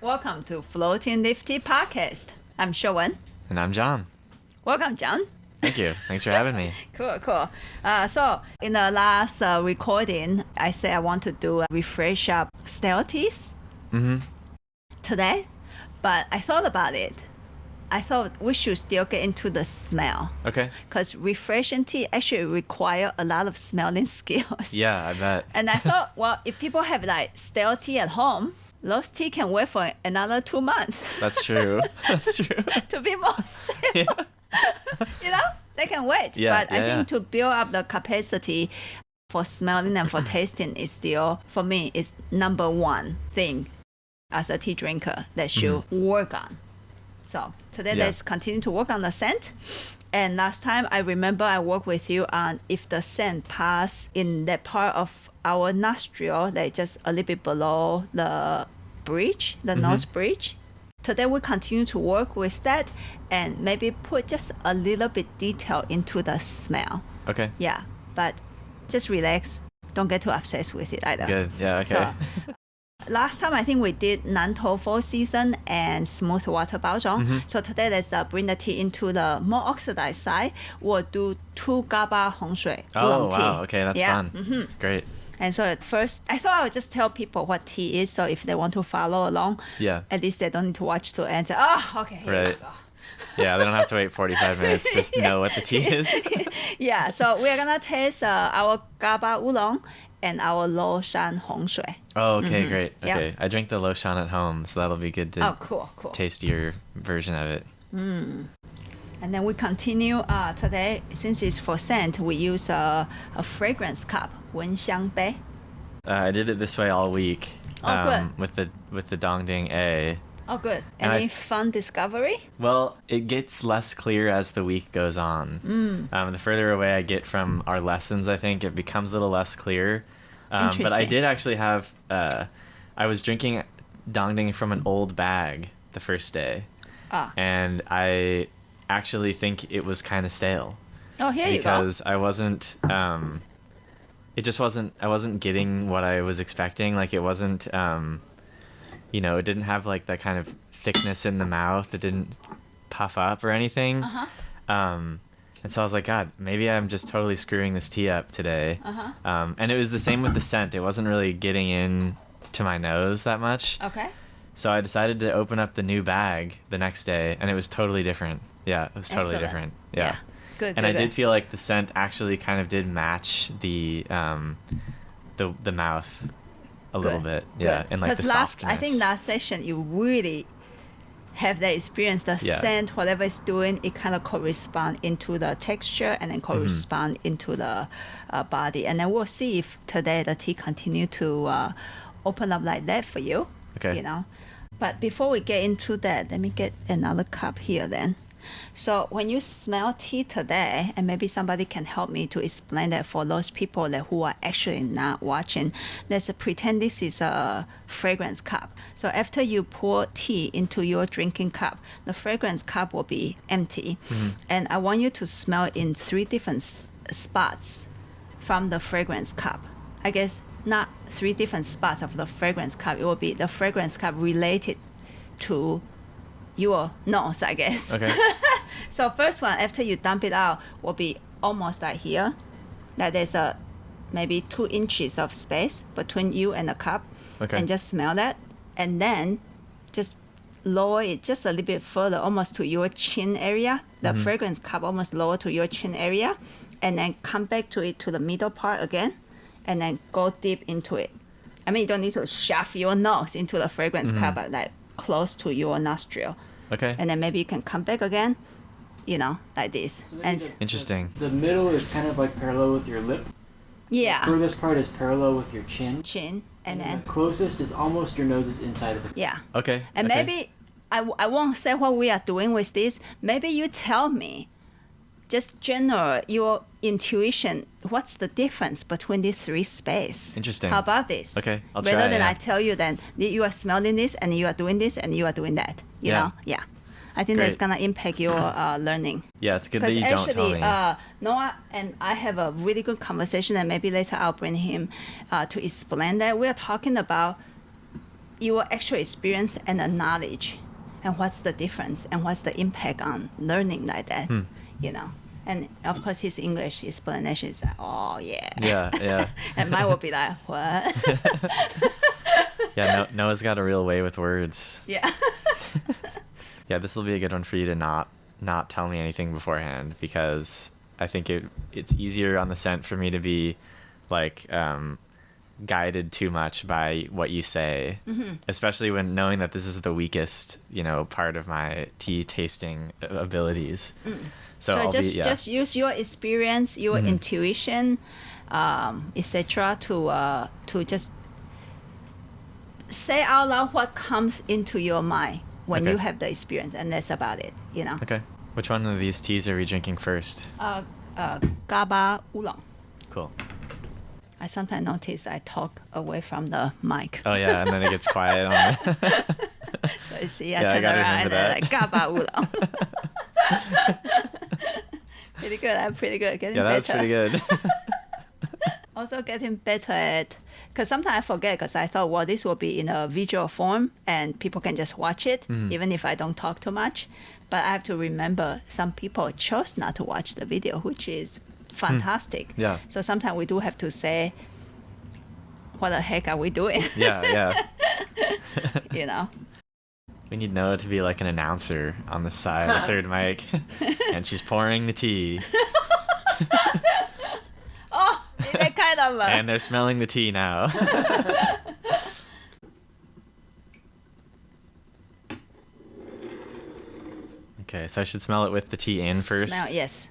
Welcome to Floating Lifty Podcast. I'm Shiuwen. And I'm John. Welcome, John. Thank you. Thanks for having me. Cool. So in the last recording, I said I want to do a refresh up stale teas today, but I thought about it. I thought we should still get into the smell. Okay. Because refreshing tea actually require a lot of smelling skills. Yeah, I bet. And I thought, well, if people have like stale tea at home, those tea can wait for another 2 months. That's true. That's true. To be more stale. Yeah. They can wait. Yeah, but I think to build up the capacity for smelling and for tasting is still, for me, is number one thing as a tea drinker that should work on. So today let's continue to work on the scent. And last time I remember I worked with you on if the scent pass in that part of our nostril, like just a little bit below the bridge, the nose bridge. Today we continue to work with that and maybe put just a little bit detail into the smell. Okay. Yeah, but just relax. Don't get too obsessed with it either. Good. Yeah, okay. So, last time I think we did non-tofu season and smooth water baozhong. So today let's bring the tea into the more oxidized side. We'll do 2 Gaba Hong Shui Oolong tea. Wow. Okay, that's fun. Great. And so at first, I thought I would just tell people what tea is, so if they want to follow along, at least they don't need to watch to end. Oh, okay, here we go. Yeah, they don't have to wait 45 minutes to know what the tea is. Yeah, so we're going to taste our Gaba Oolong and our Lo-shan Hong Shui. Oh, okay, great. Okay, Yep. I drink the Lo-shan at home, so that'll be good to Cool. taste your version of it. And then we continue today, since it's for scent, we use a fragrance cup, 蚊香杯. I did it this way all week. Good. With the Dongding A. Oh, good. And Any fun discovery? Well, it gets less clear as the week goes on. The further away I get from our lessons, I think it becomes a little less clear. But I did actually have, I was drinking Dongding from an old bag the first day. And I actually think it was kind of stale. Oh, here you go. Because I wasn't, I wasn't getting what I was expecting. Like it wasn't, it didn't have like that kind of thickness in the mouth. It didn't puff up or anything. And so I was like, God, maybe I'm just totally screwing this tea up today. And it was the same with the scent. It wasn't really getting in to my nose that much. Okay. So I decided to open up the new bag the next day, and it was totally different. Yeah, it was totally different. Yeah. Good. And I did feel like the scent actually kind of did match the mouth a little bit. Yeah, and like the softness. I think last session you really have that experience. The scent, whatever it's doing, it kind of correspond into the texture and then correspond into the body. And then we'll see if today the tea continue to open up like that for you. Okay. But before we get into that, let me get another cup here then. So when you smell tea today, and maybe somebody can help me to explain that for those people who are actually not watching, let's pretend this is a fragrance cup. So after you pour tea into your drinking cup, the fragrance cup will be empty. And I want you to smell in 3 different spots from the fragrance cup. I guess not 3 different spots of the fragrance cup. It will be the fragrance cup related to your nose, I guess. Okay. So first one, after you dump it out, will be almost like here. That there's maybe 2 inches of space between you and the cup. Okay. And just smell that. And then just lower it just a little bit further, almost to your chin area. The fragrance cup almost lower to your chin area. And then come back to it to the middle part again. And then go deep into it. I mean, you don't need to shove your nose into the fragrance cup, but like close to your nostril. Okay. And then maybe you can come back again, like this. So And Interesting. The middle is kind of like parallel with your lip. yeah, The furthest part is parallel with your chin. and then the closest is almost your nose is inside of the. yeah. Okay. And okay. maybe I won't say what we are doing with this. Maybe you tell me, just general, your intuition, what's the difference between these 3 spaces? Interesting. How about this? Okay, I'll Rather try, than yeah. I tell you then you are smelling this and you are doing this and you are doing that. You Yeah. know? Yeah. I think that's Great. going to impact your learning. Yeah, it's good that Because you don't tell actually, me. Noah and I have a really good conversation, and maybe later I'll bring him to explain that. We are talking about your actual experience and the knowledge, and what's the difference and what's the impact on learning like that, you know. And of course, his English explanation is like, oh yeah. Yeah, yeah. And mine will be like, what? Yeah, Noah's got a real way with words. Yeah. Yeah, this will be a good one for you to not tell me anything beforehand, because I think it's easier on the scent for me to be like guided too much by what you say, especially when knowing that this is the weakest, part of my tea tasting abilities. So I'll just use your experience, your intuition, etc. to just say out loud what comes into your mind when you have the experience, and that's about it, Okay. Which one of these teas are we drinking first? Gaba Oolong. Cool. I sometimes notice I talk away from the mic. Oh yeah, and then it gets quiet on the So you see, I turn around and that. like Gaba Oolong. Pretty good. I'm pretty good. Getting better. Yeah, that's pretty good. Also getting better at, because sometimes I forget, because I thought, well, this will be in a visual form and people can just watch it, even if I don't talk too much. But I have to remember some people chose not to watch the video, which is fantastic. Yeah. So sometimes we do have to say, what the heck are we doing? Yeah. We need Noah to be like an announcer on the side, the third mic, and she's pouring the tea. Oh, that kind of. And they're smelling the tea now. Okay, so I should smell it with the tea in first? Yes.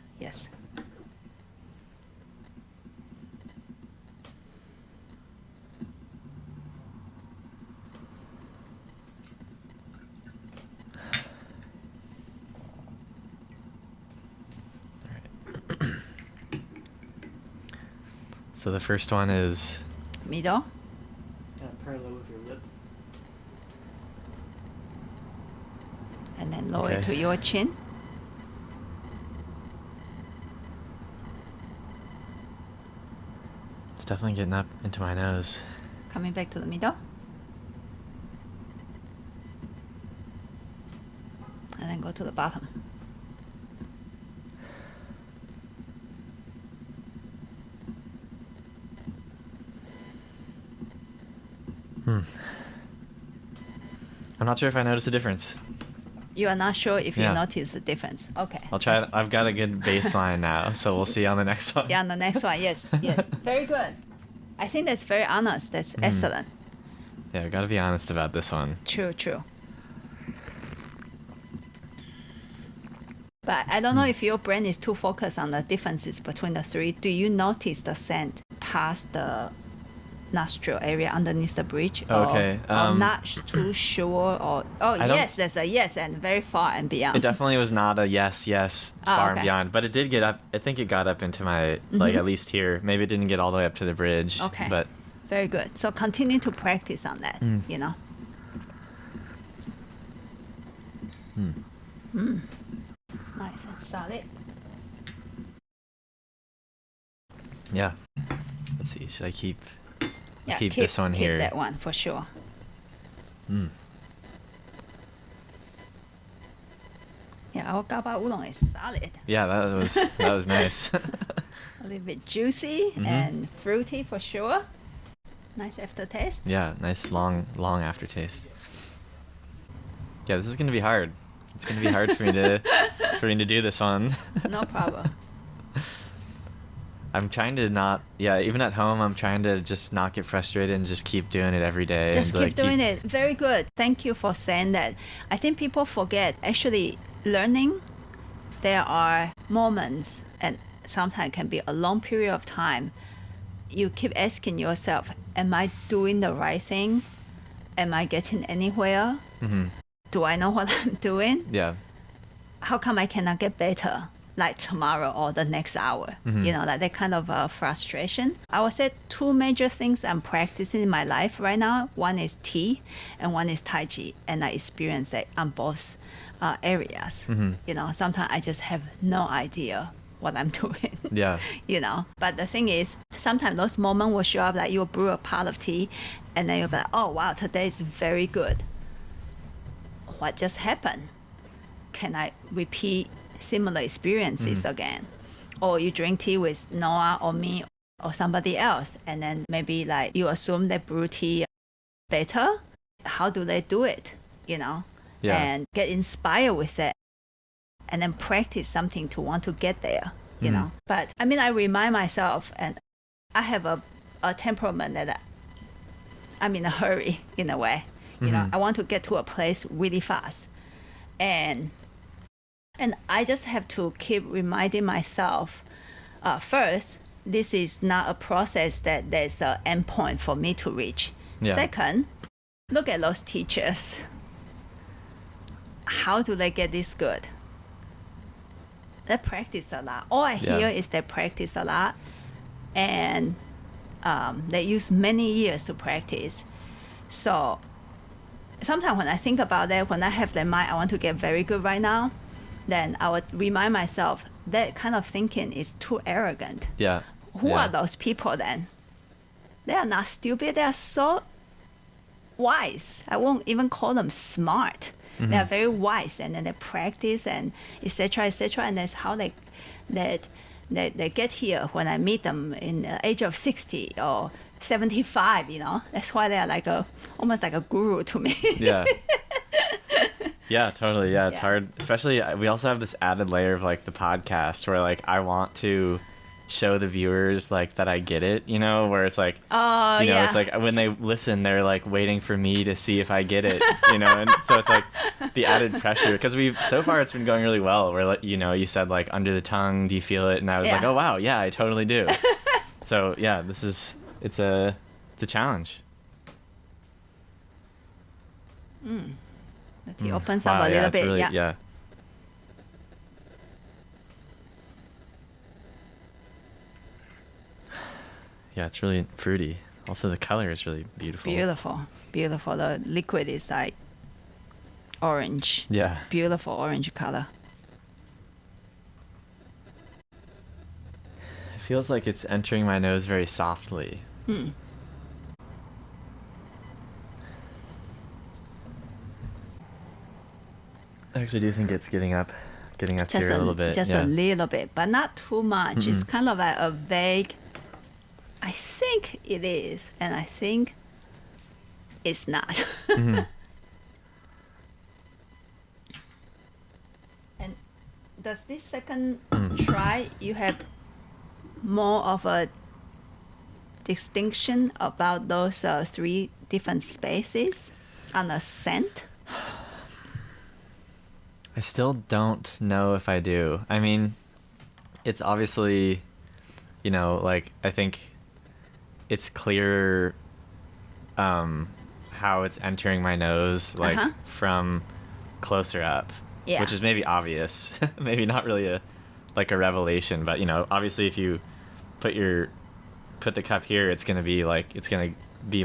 So the first one is Middle. Parallel with your lip. And then lower it to your chin. It's definitely getting up into my nose. Coming back to the middle. And then go to the bottom. I'm not sure if I notice a difference. You are not sure if you notice the difference. Okay. I'll try it. I've got a good baseline now, so we'll see on the next one. Yeah, on the next one. Yes. Very good. I think that's very honest. That's excellent. Yeah, I've got to be honest about this one. True. But I don't know if your brain is too focused on the differences between the three. Do you notice the scent past the nostril area underneath the bridge? Okay. Or not too sure? Or yes, there's a yes and very far and beyond. It definitely was not a yes, far and beyond. But it did get up. I think it got up into my, like, at least here. Maybe it didn't get all the way up to the bridge. Okay. But very good. So continue to practice on that, Nice and solid. Yeah. Let's see. Should I keep Keep this one here? Keep that one for sure. Yeah, our Gaba Oolong is solid. Yeah, that was nice. A little bit juicy and fruity for sure. Nice aftertaste. Yeah, nice long aftertaste. Yeah, this is gonna be hard. It's gonna be hard for me to do this one. No problem. I'm trying to not, even at home, I'm trying to just not get frustrated and just keep doing it every day. Just and keep doing it. Very good. Thank you for saying that. I think people forget, actually, learning, there are moments, and sometimes it can be a long period of time. You keep asking yourself, am I doing the right thing? Am I getting anywhere? Do I know what I'm doing? Yeah. How come I cannot get better? Like tomorrow or the next hour, like that kind of frustration. I would say two major things I'm practicing in my life right now. One is tea and one is Tai Chi. And I experience that on both areas. Sometimes I just have no idea what I'm doing. Yeah. You know, but the thing is, sometimes those moments will show up, like you'll brew a pot of tea and then you'll be like, oh wow, today is very good. What just happened? Can I repeat similar experiences again? Or you drink tea with Noah or me or somebody else, and then maybe like you assume they brew tea better. How do they do it? You know, and get inspired with it, and then practice something to want to get there. You know, but I mean, I remind myself, and I have a temperament that I'm in a hurry in a way. You know, I want to get to a place really fast, and I just have to keep reminding myself, first, this is not a process that there's an end point for me to reach. Yeah. Second, look at those teachers. How do they get this good? They practice a lot. All I hear is they practice a lot, and they use many years to practice. So sometimes when I think about that, when I have that mind, I want to get very good right now, then I would remind myself that kind of thinking is too arrogant. Yeah. Who are those people then? They are not stupid. They are so wise. I won't even call them smart. They are very wise, and then they practice and etc. etc. And that's how they get here. When I meet them in the age of 60 or 75, you know, that's why they are like almost like a guru to me. Yeah. Yeah, totally. Yeah, it's hard. Especially, we also have this added layer of like the podcast where like I want to show the viewers like that I get it, you know, where it's like, you know, it's like when they listen, they're like waiting for me to see if I get it, you know, and so it's like the added pressure, because so far it's been going really well, where like, you know, you said like under the tongue, do you feel it? And I was like, oh wow, yeah, I totally do. So yeah, it's a challenge. That he opens up a little bit. Really, yeah. Yeah, it's really fruity. Also, the color is really beautiful. Beautiful. The liquid is like orange. Yeah. Beautiful orange color. It feels like it's entering my nose very softly. I actually do think it's getting up just here a little bit. Just a little bit, but not too much. It's kind of like a vague, I think it is, and I think it's not. And does this second try, you have more of a distinction about those 3 different species on the scent? I still don't know if I do. I mean, it's obviously, you know, like I think it's clear how it's entering my nose, like from closer up, which is maybe obvious, maybe not really a revelation, but you know, obviously if you put the cup here, it's gonna be a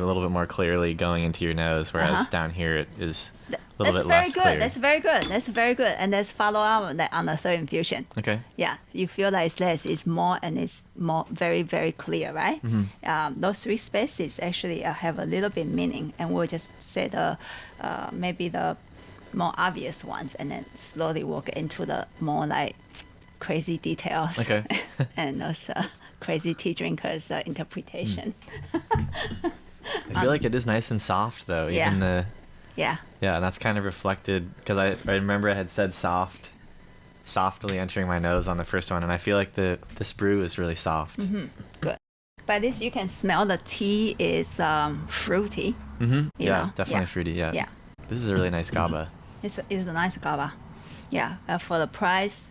little bit more clearly going into your nose, whereas down here it is a little bit less clear. That's very good. And let's follow up on the third infusion. Okay. Yeah, you feel like it's less, it's more, and it's more very, very clear, right? Those 3 species actually have a little bit meaning, and we'll just say maybe the more obvious ones, and then slowly we'll get into the more like crazy details. Okay. And those crazy tea drinkers' interpretation. I feel like it is nice and soft though. Even yeah, and that's kind of reflected, because I remember I had said softly entering my nose on the first one, and I feel like this brew is really soft. Good. By this you can smell the tea is fruity. Yeah, definitely fruity. Yeah. This is a really nice Gaba. It's a nice Gaba. Yeah, for the price,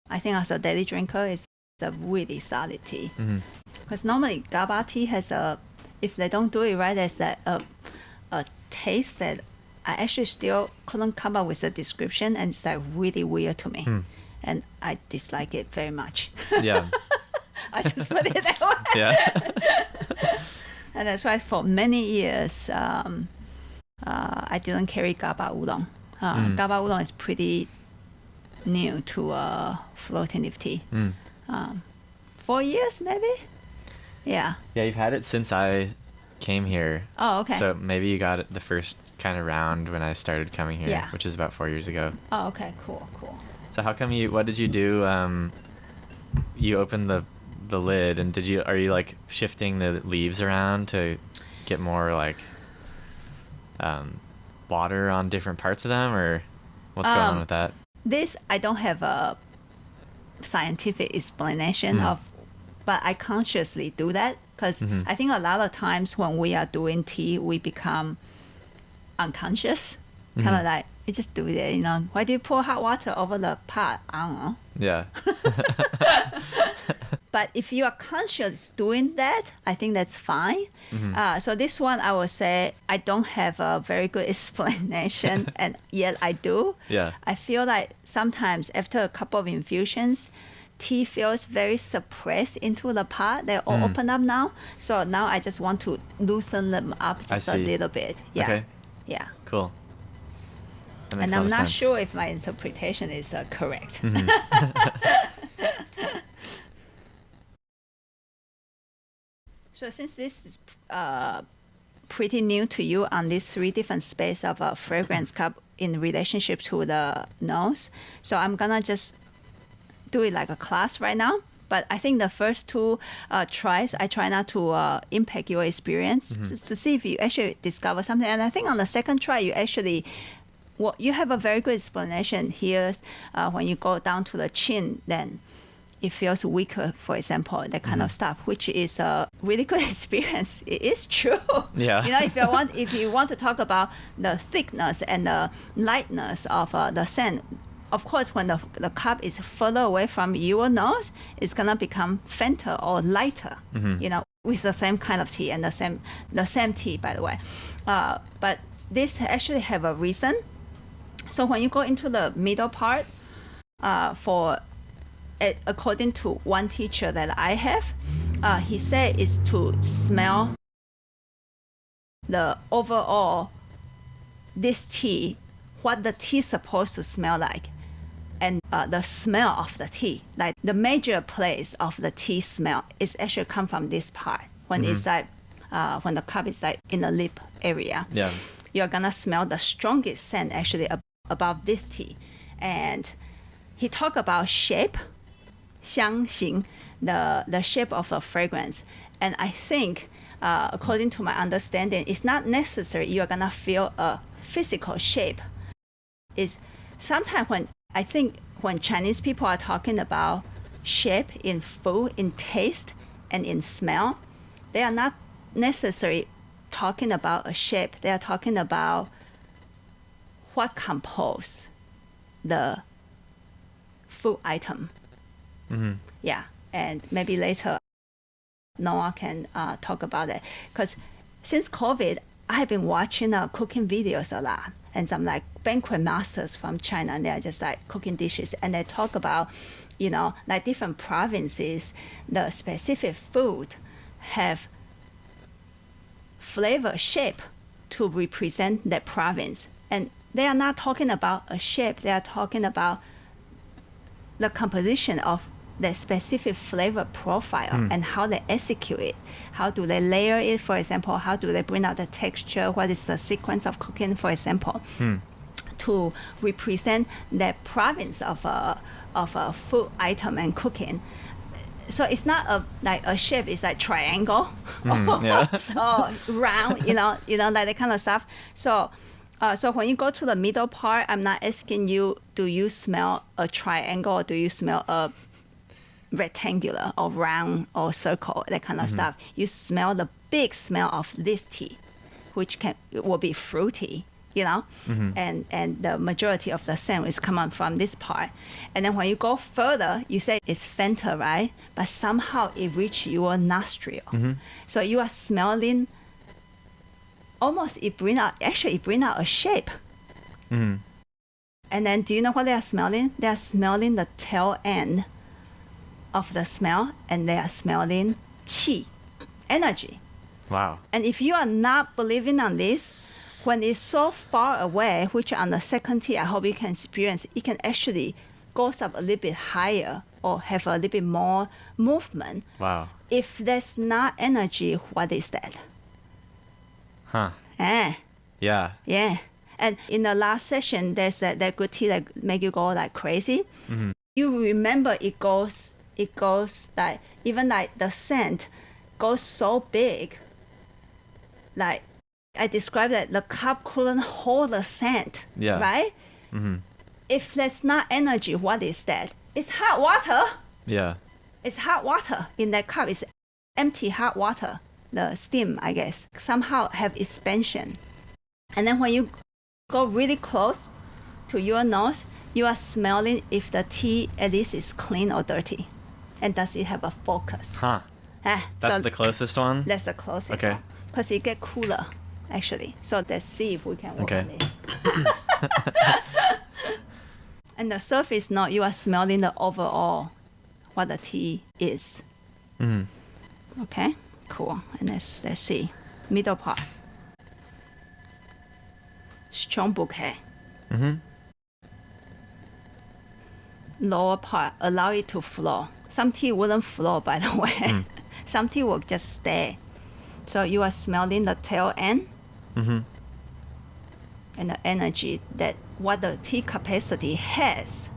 I think as a daily drinker, it's a really solid tea. Because normally Gaba tea has if they don't do it right, there's a taste that I actually still couldn't come up with a description, and it's like really weird to me. And I dislike it very much. Yeah. I just put it that way. Yeah. And that's why for many years, I didn't carry Gaba Oolong. Gaba Oolong is pretty new to floating leaf tea. 4 years maybe. Yeah. Yeah, you've had it since I came here. Oh, okay. So maybe you got it the first kind of round when I started coming here, Yeah. which is about 4 years ago. Oh, okay. Cool. So how come what did you do? You opened the lid, and are you like shifting the leaves around to get more like water on different parts of them, or what's going on with that? This I don't have a scientific explanation of, but I consciously do that because I think a lot of times when we are doing tea, we become unconscious, kind of like you just do it. You know, why do you pour hot water over the pot? I don't know. Yeah. But if you are conscious doing that, I think that's fine. So this one, I would say I don't have a very good explanation, and yet I do. Yeah. I feel like sometimes after a couple of infusions, tea feels very suppressed into the pot. They're all open up now. So now I just want to loosen them up just a little bit. Yeah. Okay. Yeah. Cool. That makes And a lot I'm of not sense. sure if my interpretation is correct. So since this is pretty new to you on these 3 different spaces of a fragrance cup in relationship to the nose, so I'm gonna just do it like a class right now. But I think the first 2 tries, I try not to impact your experience to see if you actually discover something. And I think on the second try, you actually, you have a very good explanation here. When you go down to the chin, then it feels weaker, for example, that kind of stuff, which is a really good experience. It is true. Yeah. You know, if you want to talk about the thickness and the lightness of the scent, of course, when the cup is further away from your nose, it's gonna become fainter or lighter. You know, with the same kind of tea and the same tea, by the way. But this actually have a reason. So when you go into the middle part, according to one teacher that I have, he said is to smell the overall this tea, what the tea is supposed to smell like, and the smell of the tea. Like the major place of the tea smell is actually come from this part when it's like when the cup is like in the lip area. Yeah. You're gonna smell the strongest scent actually above this tea. And he talked about shape, 香型, the shape of a fragrance. And I think, according to my understanding, it's not necessary you're gonna feel a physical shape. Is sometimes when Chinese people are talking about shape in food, in taste, and in smell, they are not necessarily talking about a shape. They are talking about what compose the food item. Yeah, and maybe later Noah can talk about it. Because since COVID, I have been watching cooking videos a lot, and some like banquet masters from China, and they're just like cooking dishes, and they talk about, you know, like different provinces, the specific food have flavor shape to represent that province. And they are not talking about a shape, they are talking about the composition of the specific flavor profile and how they execute it. How do they layer it, for example? How do they bring out the texture? What is the sequence of cooking, for example, to represent that province of a food item and cooking? So it's not like a shape. It's like triangle or round, you know, like that kind of stuff. So when you go to the middle part, I'm not asking you, do you smell a triangle or do you smell a rectangular or round or circle, that kind of stuff. You smell the big smell of this tea, which will be fruity, you know, and the majority of the scent is coming from this part. And then when you go further, you say it's Fanta, right? But somehow it reaches your nostril. So you are smelling almost, it bring out a shape. And then do you know what they are smelling? They are smelling the tail end of the smell, and they are smelling qi, energy. Wow. And if you are not believing on this, when it's so far away, which on the second tea, I hope you can experience, it can actually goes up a little bit higher or have a little bit more movement. Wow. If there's not energy, what is that? Huh. Eh, Yeah. yeah. And in the last session, there's that good tea that make you go like crazy. Mm-hmm. You remember it goes like, even like the scent goes so big. Like I described that the cup couldn't hold the scent. Yeah. Right? Mm-hmm. If there's not energy, what is that? It's hot water. Yeah. It's hot water in that cup. It's empty hot water. The steam, I guess, somehow have expansion. And then when you go really close to your nose, you are smelling if the tea at least is clean or dirty. And does it have a focus? Huh. That's the closest one? That's the closest Okay. one. Because it get cooler, actually. So let's see if we can work Okay. on this. And the surface note, you are smelling the overall, what the tea is. Mm-hmm. Okay, cool. And let's see. Middle part. Strong bouquet. Mm-hmm. Lower part, allow it to flow. Some tea wouldn't flow, by the way. Some tea will just stay. So you are smelling the tail end. Mm-hmm. And the energy that what the tea capacity has.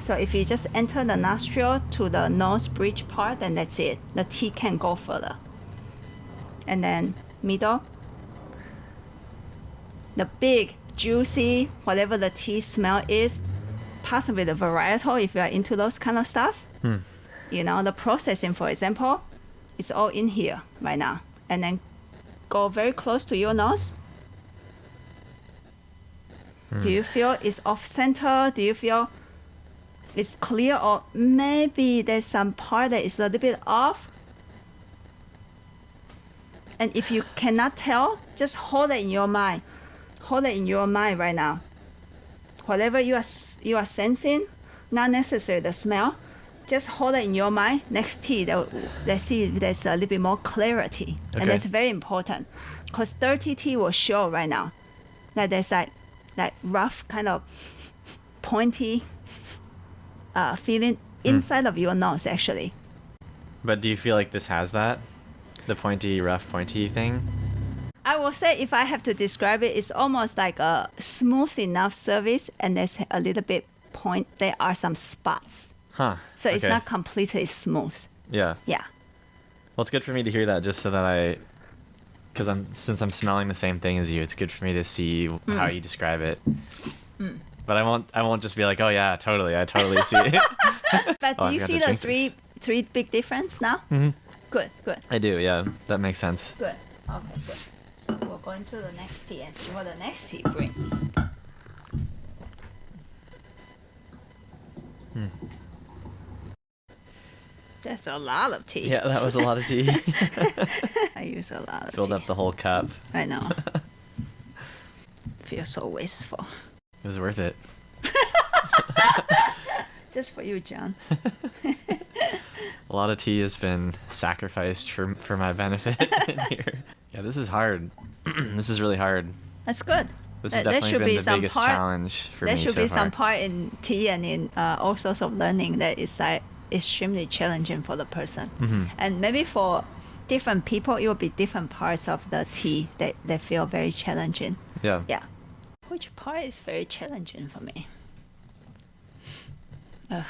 So if you just enter the nostril to the nose bridge part, then that's it. The tea can go further. And then middle, the big, juicy, whatever the tea smell is, possibly the varietal if you are into those kind of stuff. You know, the processing, for example, it's all in here right now. And then go very close to your nose. Do you feel it's off center? Do you feel it's clear, or maybe there's some part that is a little bit off? And if you cannot tell, just hold it in your mind. Hold it in your mind right now. Whatever you are sensing, not necessarily the smell, just hold it in your mind. Next tea, let's see if there's a little bit more clarity. Okay. And that's very important, because dirty tea will show right now that there's like rough kind of pointy feeling inside of your nose, actually. But do you feel like this has that? The pointy, rough, pointy thing? I will say, if I have to describe it, it's almost like a smooth enough surface, and there's a little bit point. There are some spots. Huh. So it's Okay. not completely smooth. Yeah. Yeah. Well, it's good for me to hear that, just so that because since I'm smelling the same thing as you, it's good for me to see how you describe it. But I won't just be like, oh yeah, totally, I totally see it. But Oh, do you I've got see to the drink three big difference now? Mm-hmm. Good. I do, yeah, that makes sense. Good. Okay, good. So we're going to the next tea and see what the next tea brings. That's a lot of tea. Yeah, that was a lot of tea. I use a lot of Filled tea. up the whole cup. I know. Feel so wasteful. It was worth it. Just for you, John. A lot of tea has been sacrificed for my benefit in here. Yeah, this is hard. This is really hard. That's good. This has There definitely should been be the some biggest part- challenge for There me should so be far. some part in tea and in all sorts of learning that is like extremely challenging for the person. Mm-hmm. And maybe for different people, it will be different parts of the tea that feel very challenging. Yeah. Yeah. Which part is very challenging for me? Ugh.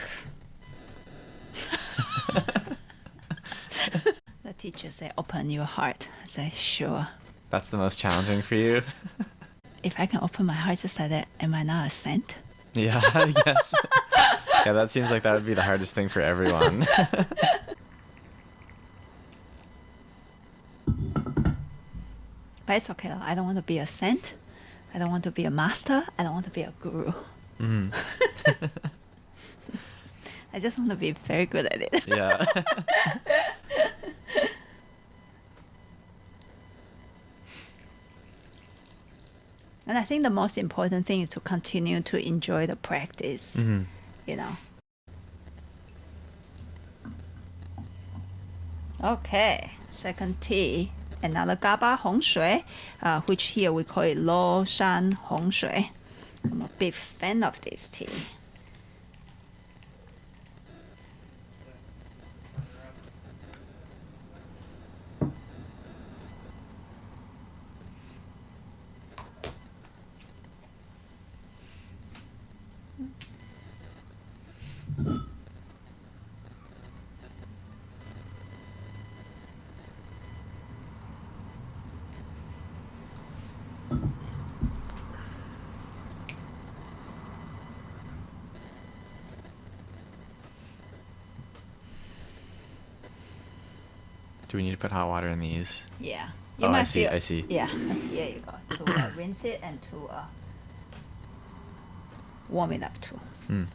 The teacher said, open your heart. I said, sure. That's the most challenging for you? If I can open my heart just like that, am I not a saint? Yeah, I guess. Yeah, that seems like that would be the hardest thing for everyone. But it's okay though. I don't want to be a saint. I don't want to be a master. I don't want to be a guru. Mm. I just want to be very good at it. Yeah. And I think the most important thing is to continue to enjoy the practice, Mm-hmm. you know. Okay, second tea, another Gaba Hong Shui, which here we call it Lo-shan Hong Shui. I'm a big fan of this tea. Do we need to put hot water in these? Yeah. Oh, I see, I see. Yeah, here you go. To rinse it and to warm it up too. Mm.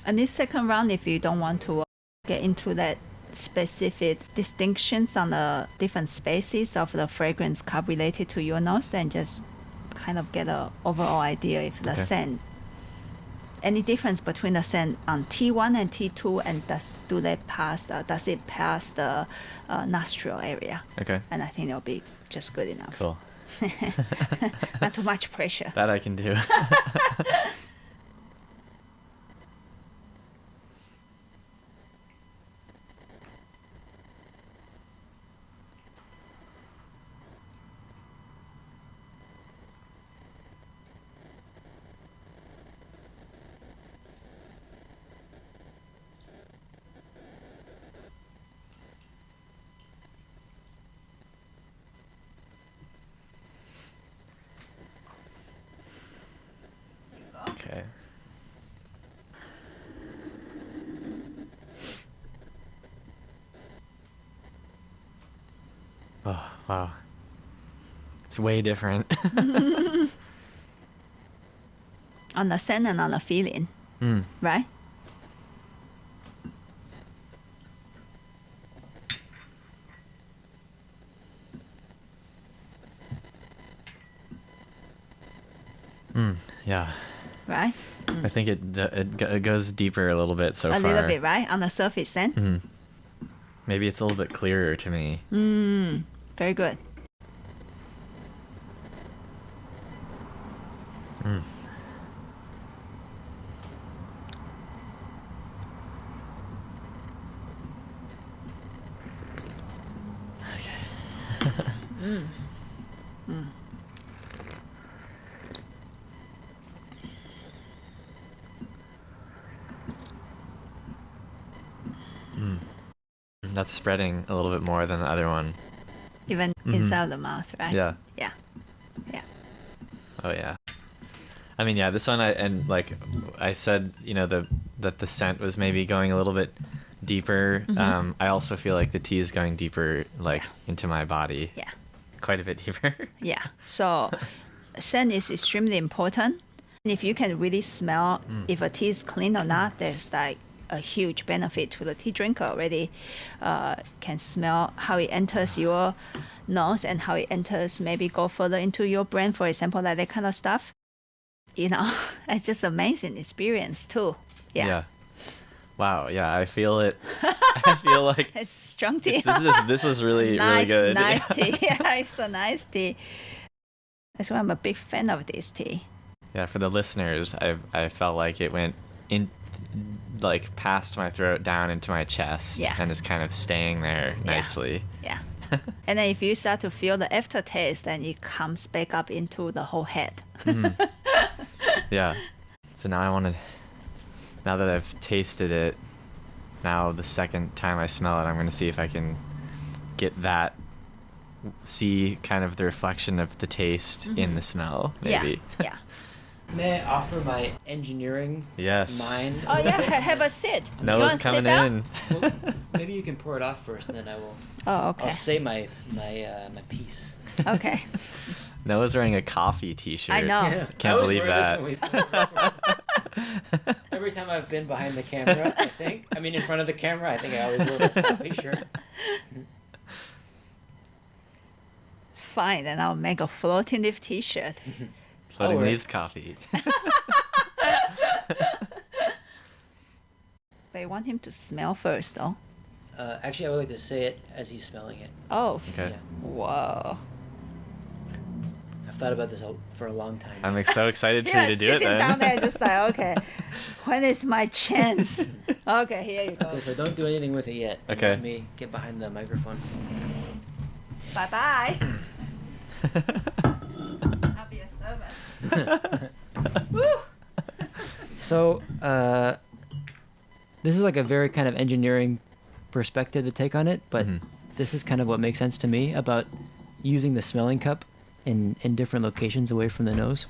And this second round, if you don't want to get into that specific distinctions on the different species of the fragrance cup related to your nose, then just kind of get a overall idea if the Okay. scent, any difference between the scent on T1 and T2, and does it pass the nostril area? Okay. And I think it'll be just good enough. Cool. Not too much pressure. That I can do. Okay. Oh, wow. It's way different. On the scent and on the feeling, Mm. right? Yeah. Right? I think it goes deeper a little bit so A far. little bit, right? On the surface scent. Mhm. Maybe it's a little bit clearer to me. Very good. Mm. Okay. That's spreading a little bit more than the other one. Even inside of the mouth, right? Yeah. Yeah. Yeah. Oh yeah. I mean, yeah, this one like I said, that the scent was maybe going a little bit deeper. I also feel like the tea is going deeper, like into my body. Yeah. Quite a bit deeper. Yeah. So scent is extremely important. And if you can really smell if a tea is clean or not, there's like a huge benefit to the tea drinker already. Can smell how it enters your nose and how it enters, maybe go further into your brain, for example, like that kind of stuff. It's just amazing experience too. Yeah. Wow. Yeah, I feel it. I feel like It's strong tea. this was really nice, really good. Nice tea. Yeah, it's a nice tea. That's why I'm a big fan of this tea. Yeah, for the listeners, I felt like it went in, like past my throat down into my chest, and is kind of staying there nicely. Yeah. And then if you start to feel the aftertaste, then it comes back up into the whole head. Yeah. So now now that I've tasted it, now the second time I smell it, I'm going to see if I can see kind of the reflection of the taste in the smell, maybe. Yeah. May I offer my engineering mind? Oh yeah, have a sit. Noah's coming in. Well, maybe you can pour it off first, and then I will. Oh, okay. I'll say my piece. Okay. Noah's wearing a coffee T-shirt. I know. Yeah. Can't I always believe wear that. this when every time I've been behind the camera, in front of the camera, I think I always wear a coffee shirt. Fine, then I'll make a floating leaf T-shirt. Floating Oh, leaves coffee. But you want him to smell first, though. Actually, I would like to say it as he's smelling it. Oh. Okay. Yeah. Whoa. I've thought about this for a long time. I'm so excited for you to do it sitting then. down there just like, okay, when is my chance? Okay, here you go. Okay, so don't do anything with it yet. Okay. Let me get behind the microphone. Bye-bye. I'll be a servant. Woo! So, this is like a very kind of engineering perspective to take on it, but this is kind of what makes sense to me about using the smelling cup in different locations away from the nose.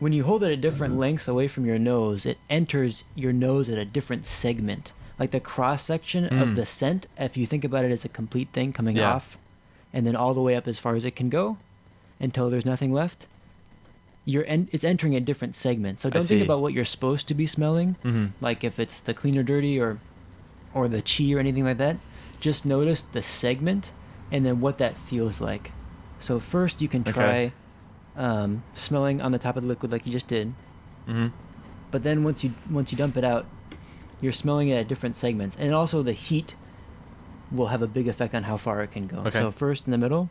When you hold it at different lengths away from your nose, it enters your nose at a different segment. Like the cross section of the scent, if you think about it as a complete thing coming off, and then all the way up as far as it can go, until there's nothing left, it's entering a different segment. So don't think about what you're supposed to be smelling, like if it's the clean or dirty or the chi or anything like that. Just notice the segment and then what that feels like. So first you can try smelling on the top of the liquid like you just did. But then once you dump it out, you're smelling it at different segments. And also the heat will have a big effect on how far it can go. Okay. So first in the middle.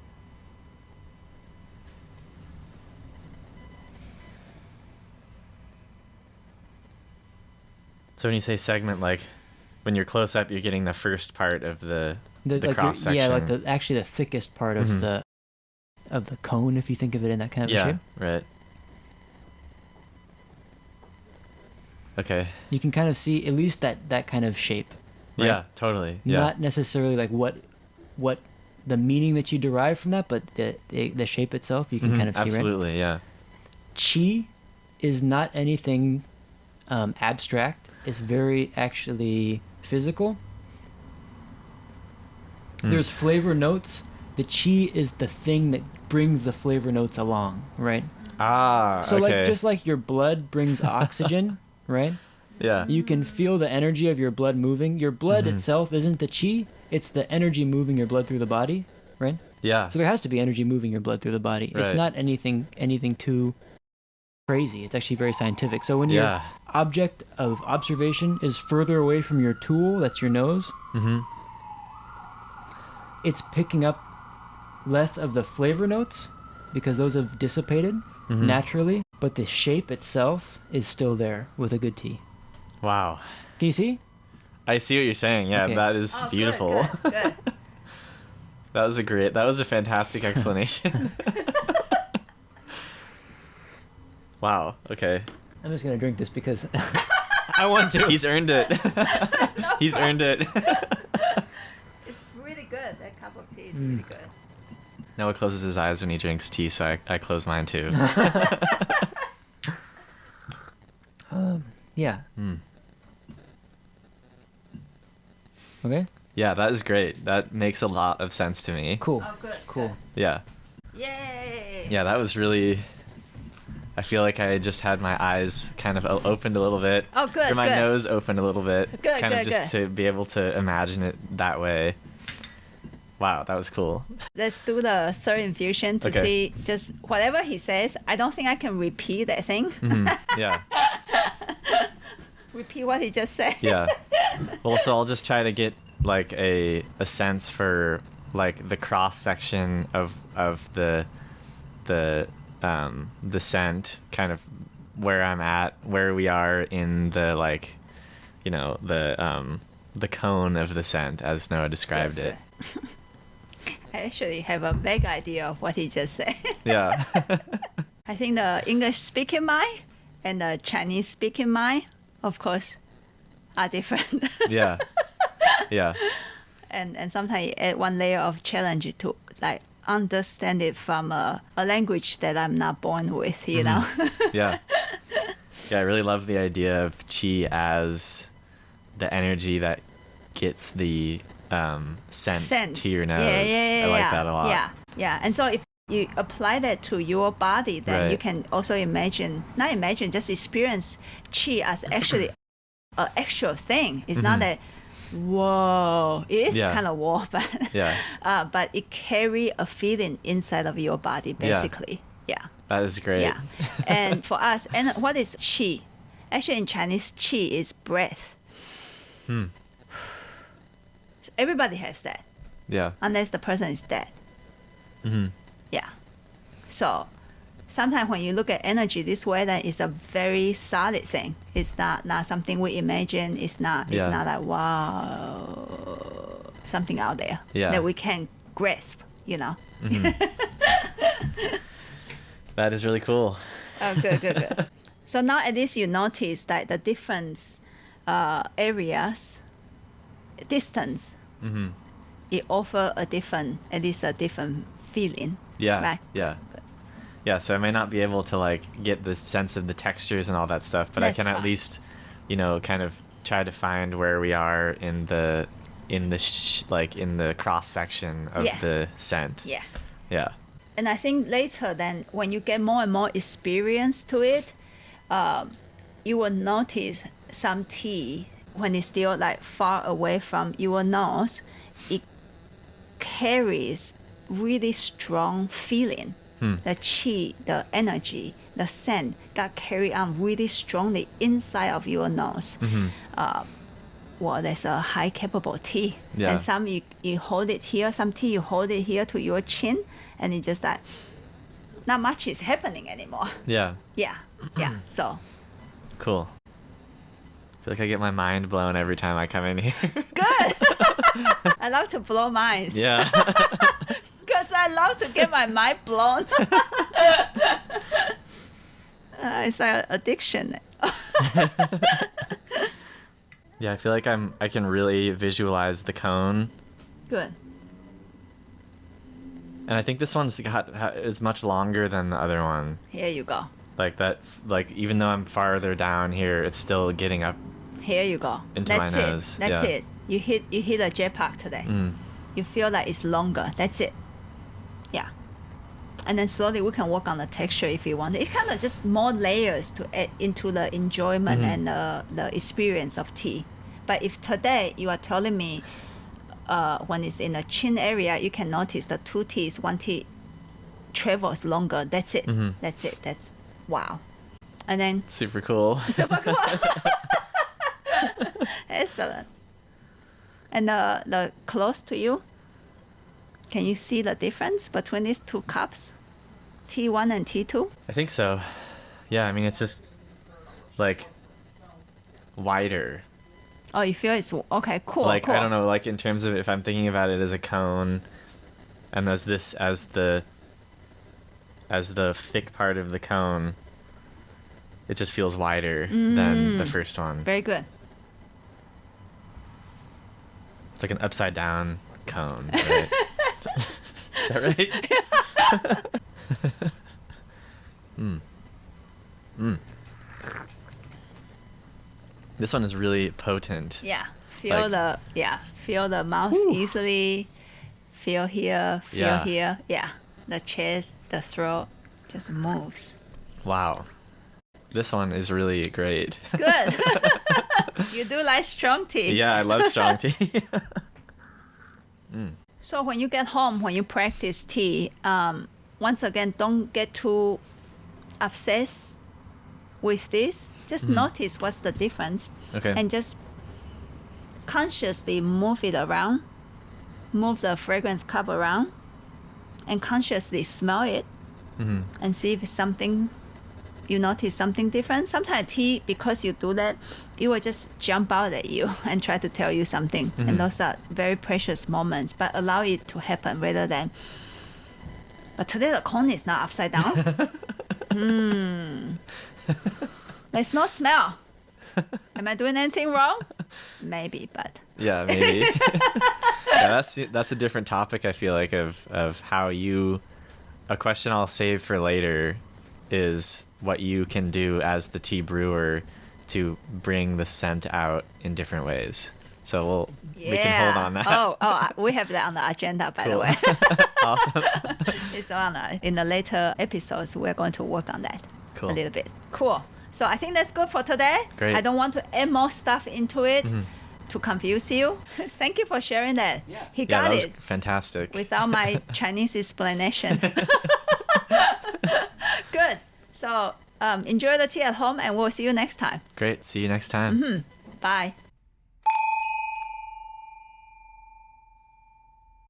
So when you say segment, like when you're close up, you're getting the first part of the like cross section. Yeah, like the thickest part of the cone, if you think of it in that kind of shape. Yeah, right. Okay. You can kind of see at least that kind of shape. Right? Yeah, totally. Yeah. Not necessarily like what the meaning that you derive from that, but the shape itself you can kind of see. Absolutely, yeah. Chi is not anything abstract. It's very actually physical. There's flavor notes. The chi is the thing that brings the flavor notes along, right? So okay. Like just like your blood brings oxygen, right? Yeah. You can feel the energy of your blood moving. Your blood itself isn't the chi, it's the energy moving your blood through the body, right? Yeah. So there has to be energy moving your blood through the body. Right. It's not anything too crazy. It's actually very scientific. So when your object of observation is further away from your tool, that's your nose, it's picking up less of the flavor notes because those have dissipated naturally, but the shape itself is still there with a good tea. Wow. Can you see? I see what you're saying. Yeah, that is beautiful. Good. That was a fantastic explanation. Wow. Okay. I'm just gonna drink this because I want to. He's earned it. He's earned it. It's really good. That cup of tea is really good. Noah closes his eyes when he drinks tea, so I close mine too. Yeah. Okay. Yeah, that is great. That makes a lot of sense to me. Cool. Oh, good. Cool. Good. Yeah. Yay! Yeah, that was really. I feel like I just had my eyes kind of opened a little bit. Oh, good. Or my good. nose opened a little bit. Good, kind of good, just good. to be able to imagine it that way. Wow, that was cool. Let's do the third infusion to see just whatever he says. I don't think I can repeat that thing. Yeah. Repeat what he just said. Yeah. Well, so I'll just try to get like a sense for like the cross section of the scent, kind of where I'm at, where we are in the like, you know, the cone of the scent as Noah described it. I actually have a vague idea of what he just said. Yeah. I think the English speaking mind and the Chinese speaking mind, of course, are different. Yeah. Yeah. And sometimes you add one layer of challenge to like understand it from a language that I'm not born with, you know? Yeah. Yeah, I really love the idea of chi as the energy that gets the scent to your nose. I like that a lot. Yeah. And so if you apply that to your body, then you can also just experience chi as actually an actual thing. It's not that, whoa, it is kind of whoa, but it carry a feeling inside of your body, basically. Yeah. That is great. Yeah. And for us, and what is chi? Actually, in Chinese, chi is breath. So everybody has that. Yeah. Unless the person is dead. Yeah. So sometimes when you look at energy this way, that is a very solid thing. It's not something we imagine. It's not like, wow, something out there that we can grasp, you know. That is really cool. Oh, good, good, good. So now at least you notice that the different areas, distance, it offer a different, at least a different feeling. Yeah. Right? Yeah. Yeah, so I may not be able to like get the sense of the textures and all that stuff, but That's I can at fine. least, you know, kind of try to find where we are in the like in the cross section of Yeah. the scent. Yeah. Yeah. And I think later then when you get more and more experience to it, you will notice some tea when it's still like far away from your nose, it carries really strong feeling. The qi, the energy, the scent got carried on really strongly inside of your nose. Well, there's a high capable tea. Yeah. And some you hold it here, some tea you hold it here to your chin, and it just like, not much is happening anymore. Yeah. Yeah, yeah. So, Cool. I feel like I get my mind blown every time I come in here. good. I love to blow minds. Yeah. Because I love to get my mind blown. It's like addiction. Yeah, I feel like I can really visualize the cone. Good. And I think this one's is much longer than the other one. Here you go. Like that, like even though I'm farther down here, it's still getting up. Here you go. Into my That's nose, it. That's yeah. it. You hit a jetpack today. Mm. You feel like it's longer. That's it. Yeah. And then slowly we can work on the texture if you want. It kind of just more layers to add into the enjoyment and the experience of tea. But if today you are telling me when it's in the chin area, you can notice the two teas, one tea travels longer. That's it. That's it. That's wow. And then Super cool. super cool. Excellent. And the close to you, can you see the difference between these two cups? T1 and T2? I think so. Yeah, I mean it's just like wider. Oh, you feel it's okay, cool. Like cool. I don't know, like in terms of if I'm thinking about it as a cone, and as this as the thick part of the cone, it just feels wider than the first one. Very good. It's like an upside down cone, right? Is that right? This one is really potent. Yeah. Feel the mouth easily. Feel here, feel here. Yeah. The chest, the throat just moves. Wow. This one is really great. Good. You do like strong tea. Yeah, I love strong tea. So when you get home, when you practice tea, once again, don't get too obsessed with this. Just notice what's the difference. Okay. And just consciously move it around. Move the fragrance cup around. And consciously smell it. And see if it's something, you notice something different. Sometimes tea, because you do that, it will just jump out at you and try to tell you something. And those are very precious moments. But allow it to happen rather than, but today the cone is not upside down. There's no smell. Am I doing anything wrong? Maybe, but. Yeah, maybe. Yeah, that's a different topic, I feel like, of how you... A question I'll save for later is what you can do as the tea brewer to bring the scent out in different ways. So we can hold on that. Oh, we have that on the agenda, by the Cool. way. Awesome. It's on in the later episodes. We're going to work on that a Cool. little bit. Cool. So I think that's good for today. Great. I don't want to add more stuff into it to confuse you. Thank you for sharing that. Yeah. He Yeah, got that was it fantastic. without my Chinese explanation. Good. So enjoy the tea at home, and we'll see you next time. Great. See you next time. Bye.